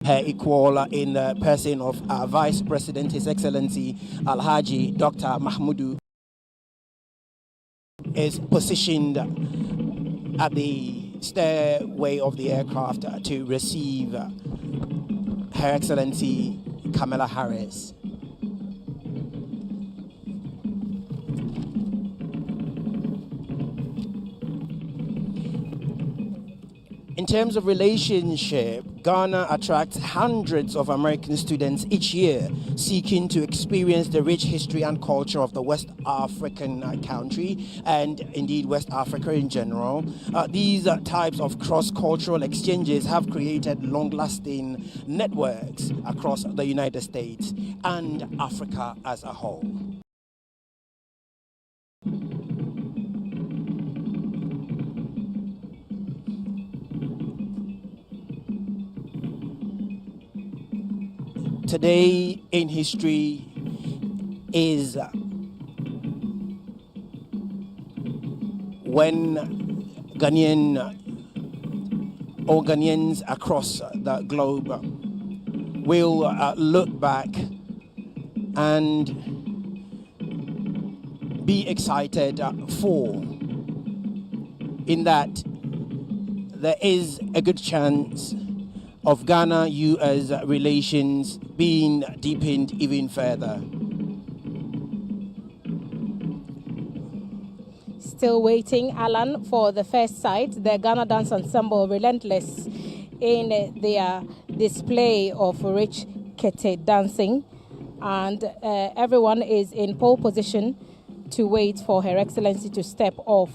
her equal in the person of Vice President, His Excellency Alhaji Dr. Mahmudu, is positioned at the stairway of the aircraft to receive Her Excellency Kamala Harris. In terms of relationship, Ghana attracts hundreds of American students each year seeking to experience the rich history and culture of the West African country and indeed West Africa in general. These types of cross-cultural exchanges have created long-lasting networks across the United States and Africa as a whole. Today in history is when Ghanaians across the globe will look back and be excited for, in that there is a good chance of Ghana-US relations being deepened even further. Still waiting, Alan, for the first sight. The Ghana Dance Ensemble relentless in their display of rich kete dancing, and everyone is in pole position to wait for Her Excellency to step off.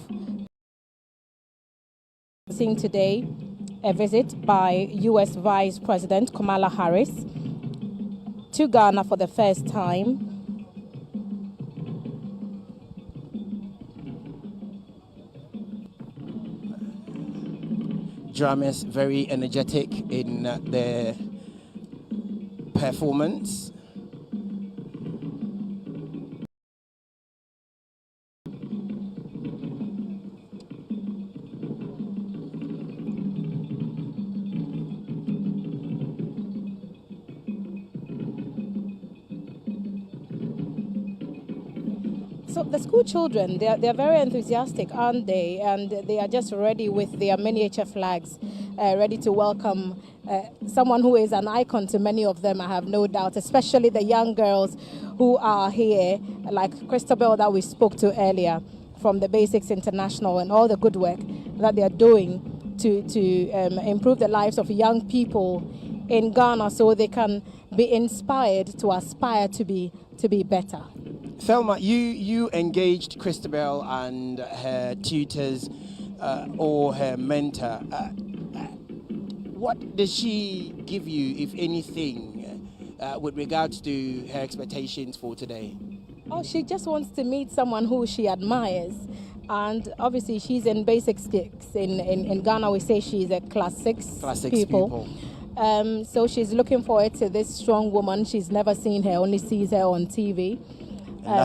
Seeing today a visit by U.S. Vice President Kamala Harris to Ghana for the first time. Drummers very energetic in their performance. So the school children, they're very enthusiastic, aren't they? And they are just ready with their miniature flags, ready to welcome someone who is an icon to many of them, I have no doubt, especially the young girls who are here, like Christabel that we spoke to earlier from the Basics International, and all the good work that they are doing to improve the lives of young people in Ghana so they can be inspired to aspire to be better. Thelma, you engaged Christabel and her tutors or her mentor. What does she give you, if anything, with regards to her expectations for today? Oh, she just wants to meet someone who she admires. And obviously she's in basic six. In Ghana we say she's a class six pupil. So she's looking forward to this strong woman. She's never seen her, only sees her on TV.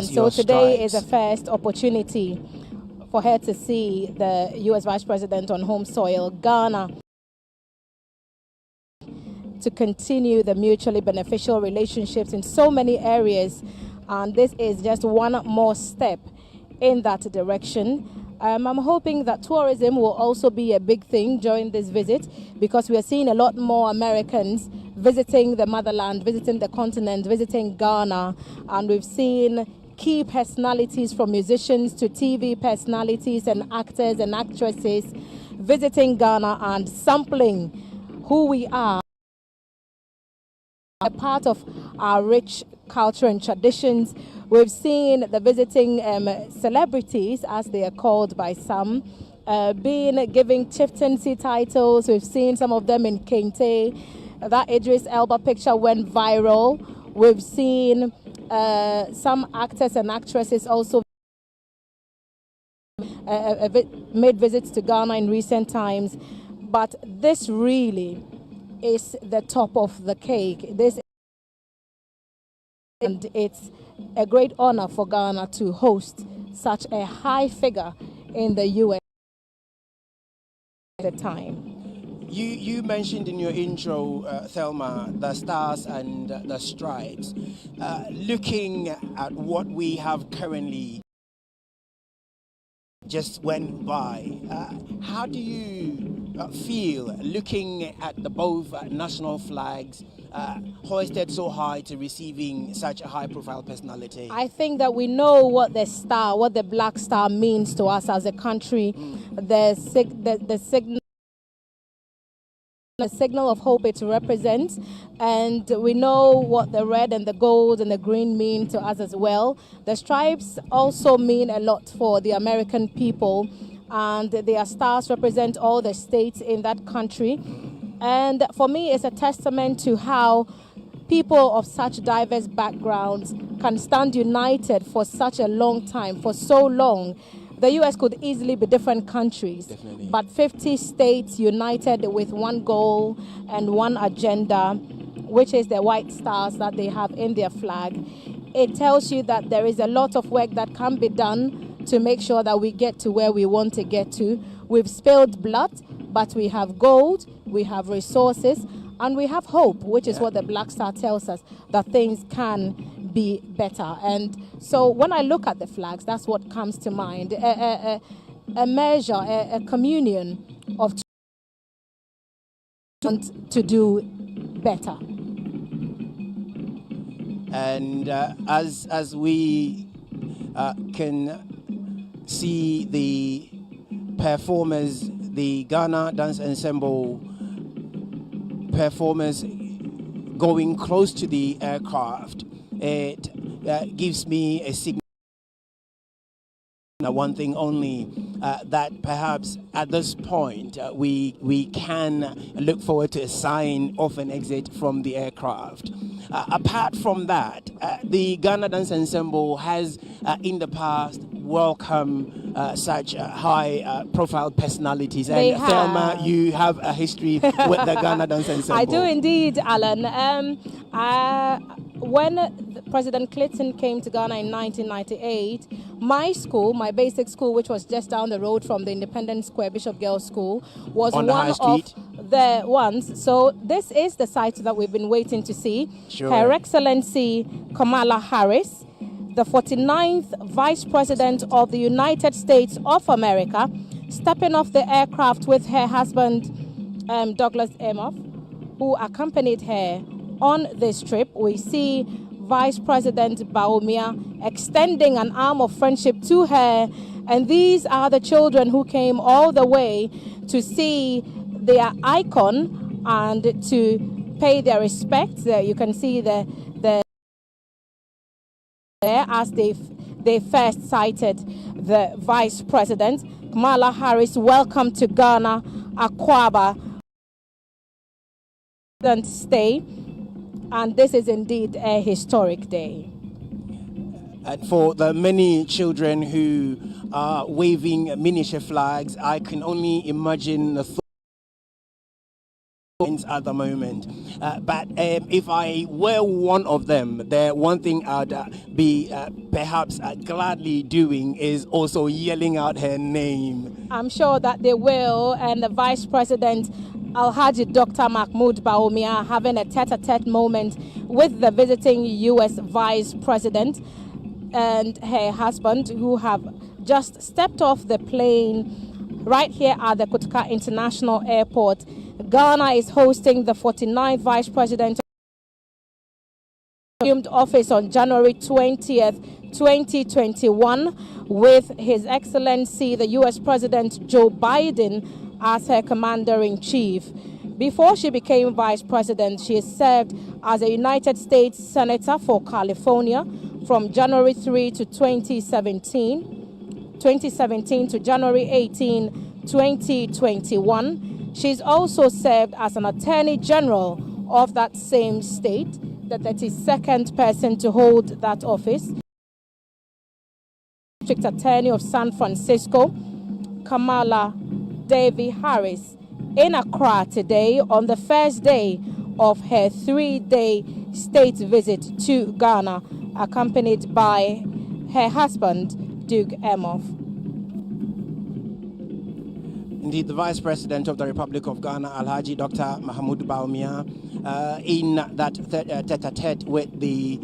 So today is a first opportunity for her to see the U.S. Vice President on home soil, Ghana, to continue the mutually beneficial relationships in so many areas. And this is just one more step in that direction. I'm hoping that tourism will also be a big thing during this visit, because we are seeing a lot more Americans visiting the motherland, visiting the continent, visiting Ghana, and we've seen key personalities from musicians to TV personalities and actors and actresses visiting Ghana and sampling who we are, a part of our rich culture and traditions. We've seen the visiting celebrities, as they are called by some, giving chieftaincy titles. We've seen some of them in Kente. That Idris Elba picture went viral. We've seen some actors and actresses also made visits to Ghana in recent times. But this really is the top of the cake. And it's a great honor for Ghana to host such a high figure in the U.S. at the time. You mentioned in your intro, Thelma, the stars and the stripes. Looking at what we have currently just went by, how do you feel looking at the both national flags hoisted so high to receiving such a high-profile personality? I think that we know what the black star means to us as a country. The signal of hope it represents, and we know what the red and the gold and the green mean to us as well. The stripes also mean a lot for the American people, and their stars represent all the states in that country. And for me, it's a testament to how people of such diverse backgrounds can stand united for such a long time, for so long. The U.S. could easily be different countries, Definitely. But 50 states united with one goal and one agenda, which is the white stars that they have in their flag. It tells you that there is a lot of work that can be done to make sure that we get to where we want to get to. We've spilled blood, but we have gold, we have resources, and we have hope, which is what the black star tells us, that things can be better. And so when I look at the flags, that's what comes to mind. A measure, a communion of to do better. And as we can see the performers, the Ghana Dance Ensemble performers going close to the aircraft, it gives me a signal, one thing only, that perhaps at this point we can look forward to a sign of an exit from the aircraft. Apart from that, the Ghana Dance Ensemble has in the past welcomed such high profile personalities. They And have. Thelma, you have a history with the Ghana Dance Ensemble. I do indeed, Alan. When President Clinton came to Ghana in 1998, my school, my basic school, which was just down the road from the Independence Square Bishop Girls School, was On the one High Street? of the ones. So this is the site that we've been waiting to see. Sure. Her Excellency Kamala Harris, the 49th Vice President of the United States of America, stepping off the aircraft with her husband, Douglas Emhoff, who accompanied her on this trip. We see Vice President Bawumia extending an arm of friendship to her, and these are the children who came all the way to see their icon and to pay their respects. You can see the there as they first cited the Vice President. Kamala Harris, welcome to Ghana, Akwaba stay, and this is indeed a historic day. And for the many children who are waving miniature flags, I can only imagine the thoughts at the moment. But if I were one of them, the one thing I'd be perhaps gladly doing is also yelling out her name. I'm sure that they will, and the Vice President Alhaji Dr. Mahmoud Bawumia having a tete-a-tete moment with the visiting U.S. Vice President and her husband, who have just stepped off the plane right here at the Kotoka International Airport. Ghana is hosting the 49th Vice President assumed office on January 20th, 2021, with His Excellency the U.S. President Joe Biden as her commander-in-chief. Before she became vice president, she served as a United States Senator for California from January 3 to 2017 to January 18, 2021. She's also served as an Attorney General of that same state, the 32nd person to hold that office. District Attorney of San Francisco, Kamala Harris, in Accra today on the first day of her 3-day state visit to Ghana, accompanied by her husband, Duke Emhoff. Indeed, the Vice President of the Republic of Ghana, Alhaji Dr. Mahamudu Bawumia, in that tete-a-tete with the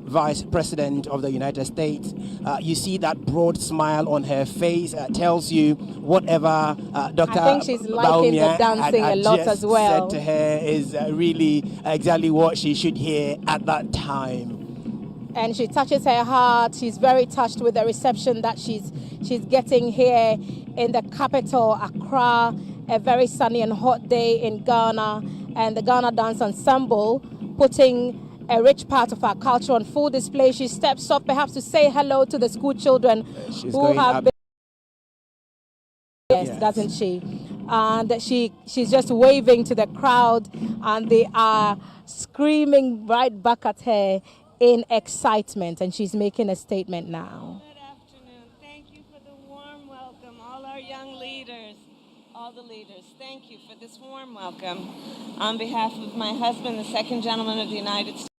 Vice President of the United States, you see that broad smile on her face, tells you whatever Dr. I think she's liking the Bawumia dancing a lot just as well. said to her is really exactly what she should hear at that time. And she touches her heart. She's very touched with the reception that she's getting here in the capital, Accra, a very sunny and hot day in Ghana, and the Ghana Dance Ensemble putting a rich part of our culture on full display. She steps up perhaps to say hello to the school children who have been... Yes, doesn't she? And she's just waving to the crowd, and they are screaming right back at her in excitement, and she's making a statement now. Good afternoon. Thank you for the warm welcome. All our young leaders, all the leaders, thank you for this warm welcome. On behalf of my husband, the second gentleman of the United States,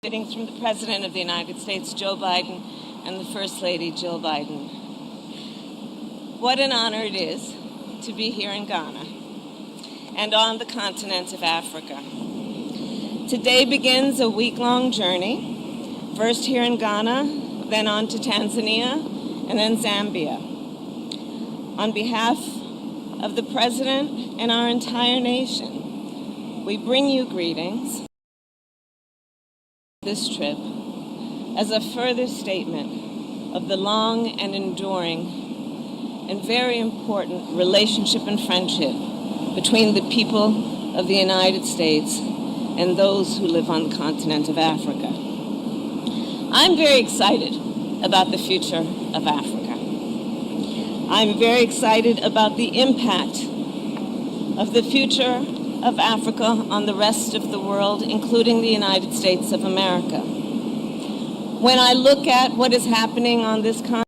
greetings from the President of the United States, Joe Biden, and the First Lady, Jill Biden. What an honor it is to be here in Ghana and on the continent of Africa. Today begins a week-long journey, first here in Ghana, then on to Tanzania, and then Zambia. On behalf of the President and our entire nation, we bring you greetings. This trip as a further statement of the long and enduring and very important relationship and friendship between the people of the United States and those who live on the continent of Africa. I'm very excited about the future of Africa. I'm very excited about the impact of the future of Africa on the rest of the world, including the United States of America. When I look at what is happening on this continent,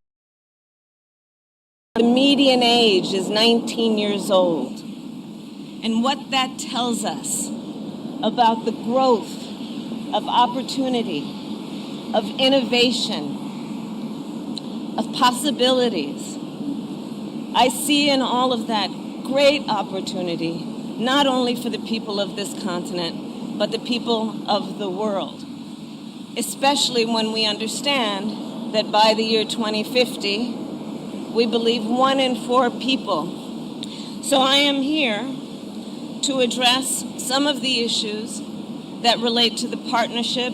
the median age is 19 years old. And what that tells us about the growth of opportunity, of innovation, of possibilities. I see in all of that great opportunity, not only for the people of this continent, but the people of the world, especially when we understand that by the year 2050, we believe 1 in 4 people. So I am here to address some of the issues that relate to the partnership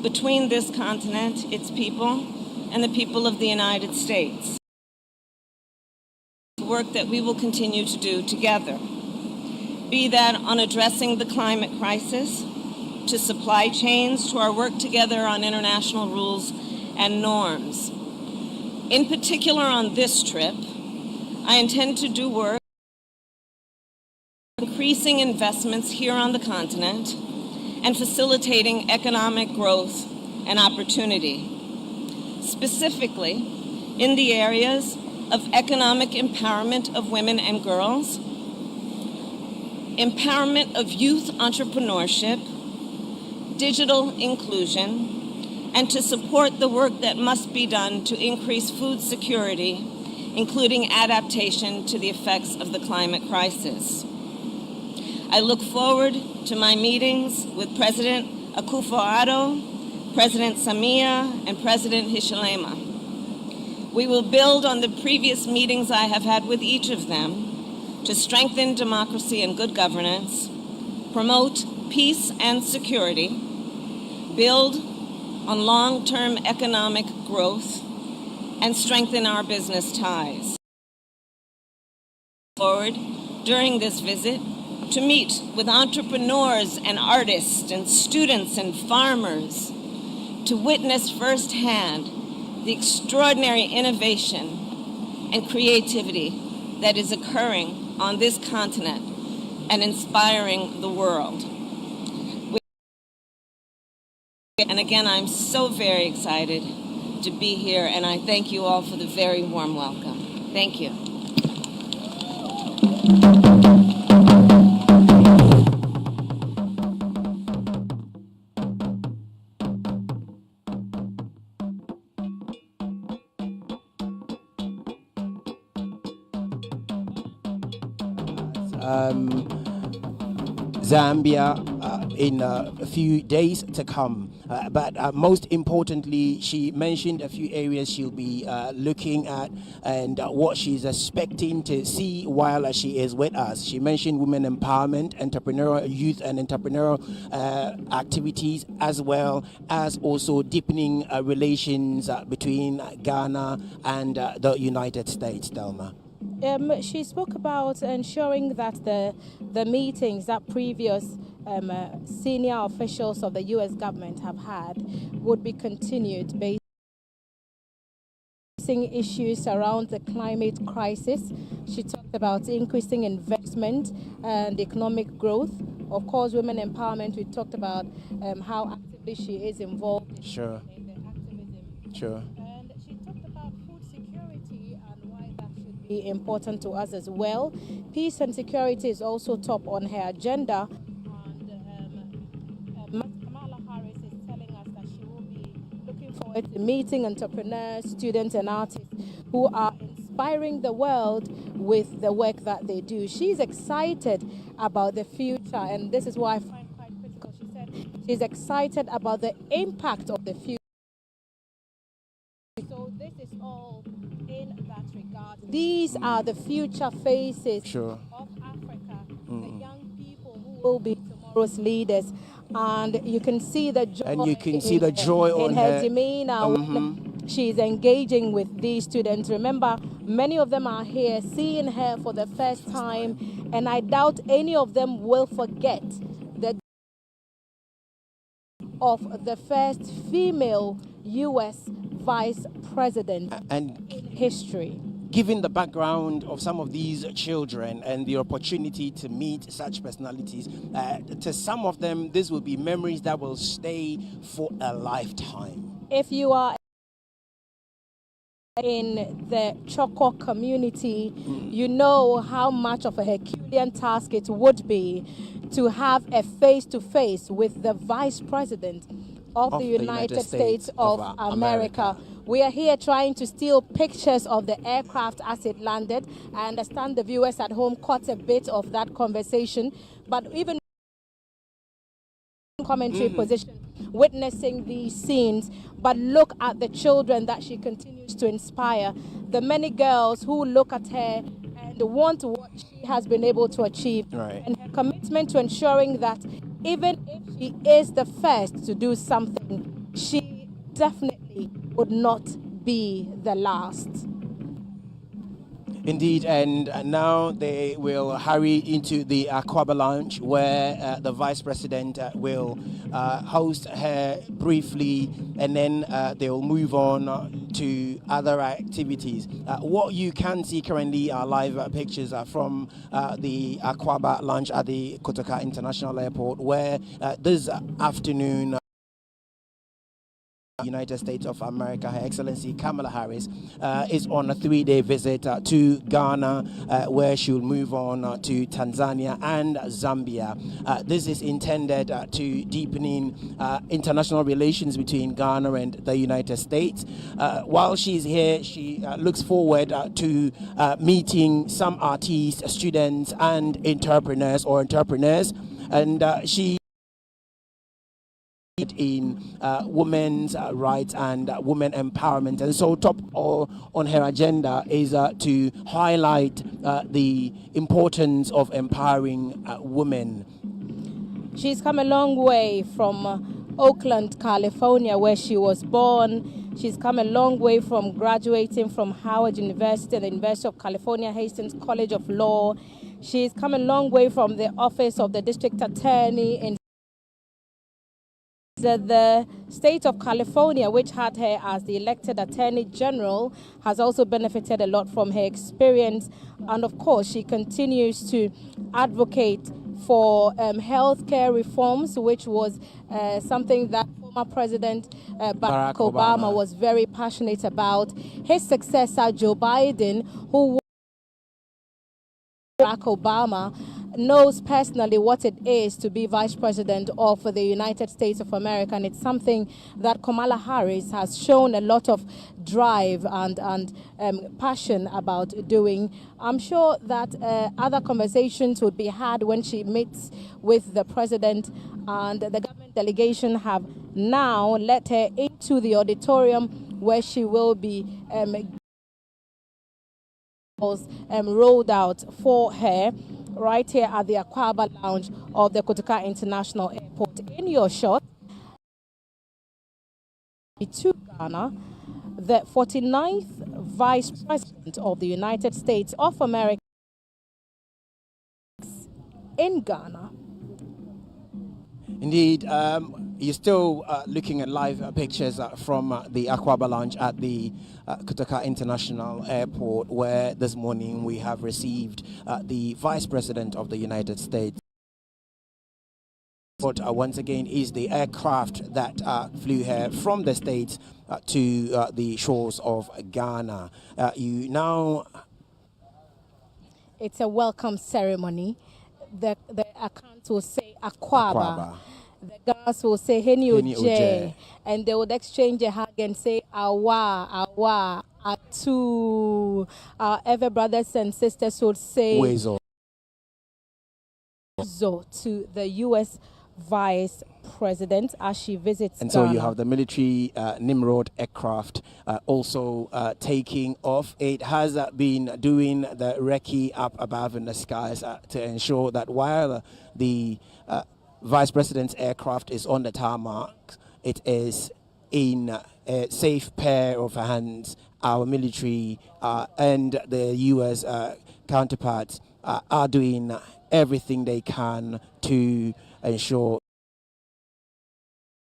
between this continent, its people, and the people of the United States. The work that we will continue to do together, be that on addressing the climate crisis, to supply chains, to our work together on international rules and norms. In particular on this trip, I intend to do work increasing investments here on the continent and facilitating economic growth and opportunity, specifically in the areas of economic empowerment of women and girls, empowerment of youth entrepreneurship, digital inclusion, and to support the work that must be done to increase food security, including adaptation to the effects of the climate crisis. I look forward to my meetings with President Akufo-Addo, President Samia, and President Hichilema. We will build on the previous meetings I have had with each of them to strengthen democracy and good governance, promote peace and security, build on long-term economic growth, and strengthen our business ties. Forward during this visit to meet with entrepreneurs and artists and students and farmers, to witness firsthand the extraordinary innovation and creativity that is occurring on this continent and inspiring the world. And again, I'm so very excited to be here, and I thank you all for the very warm welcome. Thank you. Zambia in a few days to come. But most importantly, she mentioned a few areas she'll be looking at and what she's expecting to see while she is with us. She mentioned women empowerment, entrepreneurial youth and entrepreneurial activities, as well as also deepening relations between Ghana and the United States. Delma. She spoke about ensuring that the meetings that previous senior officials of the U.S. government have had would be continued based on issues around the climate crisis. She talked about increasing investment and economic growth. Of course, women empowerment, we talked about how actively she is involved in the activism. Sure. And she talked about food security and why that should be important to us as well. Peace and security is also top on her agenda. And Kamala Harris is telling us that she will be looking forward to meeting entrepreneurs, students, and artists who are inspiring the world with the work that they do. She's excited about the future, and this is what I find quite critical. She said she's excited about the impact of the future. So this is all in that regard. These are the future faces of Africa, the young people who will be tomorrow's leaders. And you can see the joy, on her demeanor when she's engaging with these students. Remember, many of them are here seeing her for the first time, and I doubt any of them will forget the of the first female U.S. vice president in history. Given the background of some of these children and the opportunity to meet such personalities, to some of them, this will be memories that will stay for a lifetime. If you are in the Choco community, you know how much of a Herculean task it would be to have a face-to-face with the Vice President of the United States of America. We are here trying to steal pictures of the aircraft as it landed. I understand the viewers at home caught a bit of that conversation, but even commentary position, witnessing these scenes, but look at the children that she continues to inspire, the many girls who look at her and want what she has been able to achieve, and her commitment to ensuring that even if she is the first to do something, she definitely would not be the last. Indeed, and now they will hurry into the Aquaba Lounge, where the Vice President will host her briefly, and then they will move on to other activities. What you can see currently are live pictures from the Aquaba Lounge at the Kotoka International Airport, where this afternoon United States of America, Her Excellency Kamala Harris is on a 3-day visit to Ghana, where she will move on to Tanzania and Zambia. This is intended to deepening international relations between Ghana and the United States. While she's here, she looks forward to meeting some artists, students, and entrepreneurs, and she in women's rights and women empowerment, and so top on her agenda is to highlight the importance of empowering women. She's come a long way from Oakland, California, where she was born. She's come a long way from graduating from Howard University and the University of California Hastings College of Law. She's come a long way from the office of the district attorney in the state of California, which had her as the elected Attorney General, has also benefited a lot from her experience. And of course, she continues to advocate for healthcare reforms, which was something that former President Barack Obama was very passionate about. His successor, Joe Biden, who was Barack Obama, knows personally what it is to be Vice President of the United States of America, and it's something that Kamala Harris has shown a lot of drive and passion about doing. I'm sure that other conversations would be had when she meets with the president, and the government delegation have now let her into the auditorium where she will be rolled out for her right here at the Akwaba Lounge of the Kotoka International Airport. In your shot, to Ghana, the 49th Vice President of the United States of America in Ghana. Indeed, you're still looking at live pictures from the Akwaba Lounge at the Kotoka International Airport, where this morning we have received the Vice President of the United States. But once again is the aircraft that flew here from the States to the shores of Ghana. It's a welcome ceremony. The account will say Akwaba. The girls will say Heni Oje, and they would exchange a hug and say Awa, Atu. Our ever brothers and sisters would say Wezo to the U.S. Vice President as she visits and Ghana. So you have the military Nimrod aircraft also taking off. It has been doing the recce up above in the skies to ensure that while the Vice President's aircraft is on the tarmac, it is in a safe pair of hands. Our military and the U.S. counterparts are doing everything they can to ensure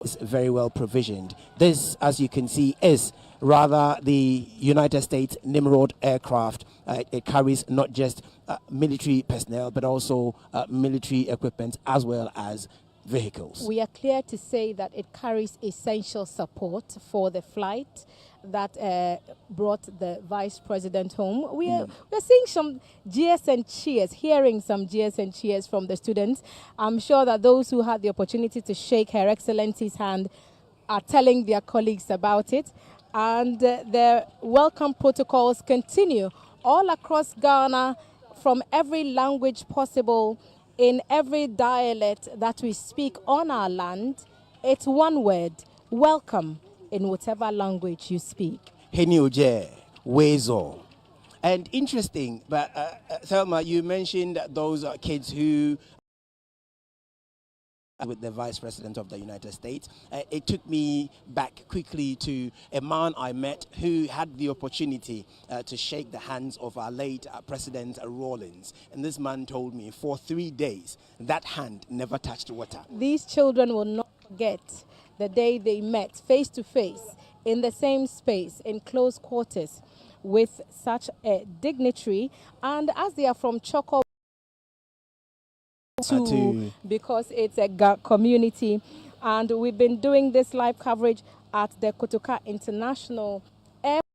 it's very well provisioned. This, as you can see, is rather the United States Nimrod aircraft. It carries not just military personnel, but also military equipment as well as vehicles. We are clear to say that it carries essential support for the flight that brought the Vice President home. We're seeing some jeers and cheers, hearing some jeers and cheers from the students. I'm sure that those who had the opportunity to shake Her Excellency's hand are telling their colleagues about it. And the welcome protocols continue all across Ghana, from every language possible, in every dialect that we speak on our land. It's one word: welcome, in whatever language you speak. Heni Oje, Wezo. And interesting, but Thelma, you mentioned those kids who with the Vice President of the United States. It took me back quickly to a man I met who had the opportunity to shake the hands of our late President Rawlings. And this man told me for 3 days that hand never touched water. These children will not forget the day they met face to face in the same space in close quarters with such a dignitary. And as they are from Choco, because it's a community, and we've been doing this live coverage at the Kotoka International Airport,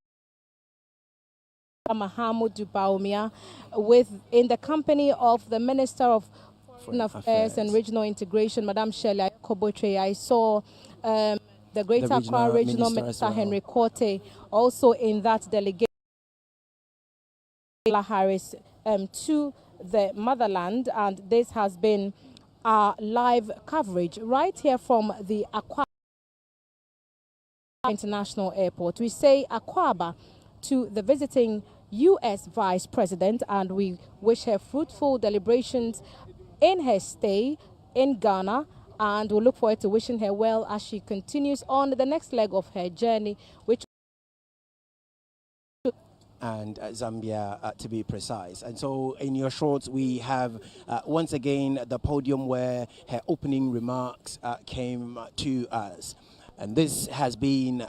Mahamudu Baumia, in the company of the Minister of Foreign Affairs and Regional Integration, Madame Shelley Kobotre. I saw the Greater Accra Regional Minister Henry Korte also in that delegation. Kamala Harris to the motherland, and this has been our live coverage right here from the Akwaba International Airport. We say Akwaba to the visiting U.S. Vice President, and we wish her fruitful deliberations in her stay in Ghana, and we'll look forward to wishing her well as she continues on the next leg of her journey, which and Zambia, to be precise. And so in your shorts, we have once again the podium where her opening remarks came to us. And this has been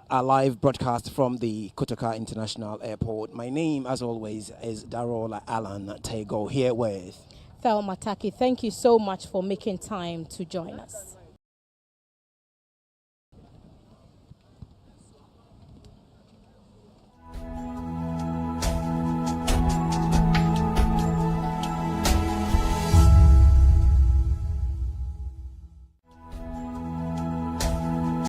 a live broadcast from the Kotoka International Airport. My name, as always, is Darola Alan Tego, here with Thelma Taki. Thank you so much for making time to join us.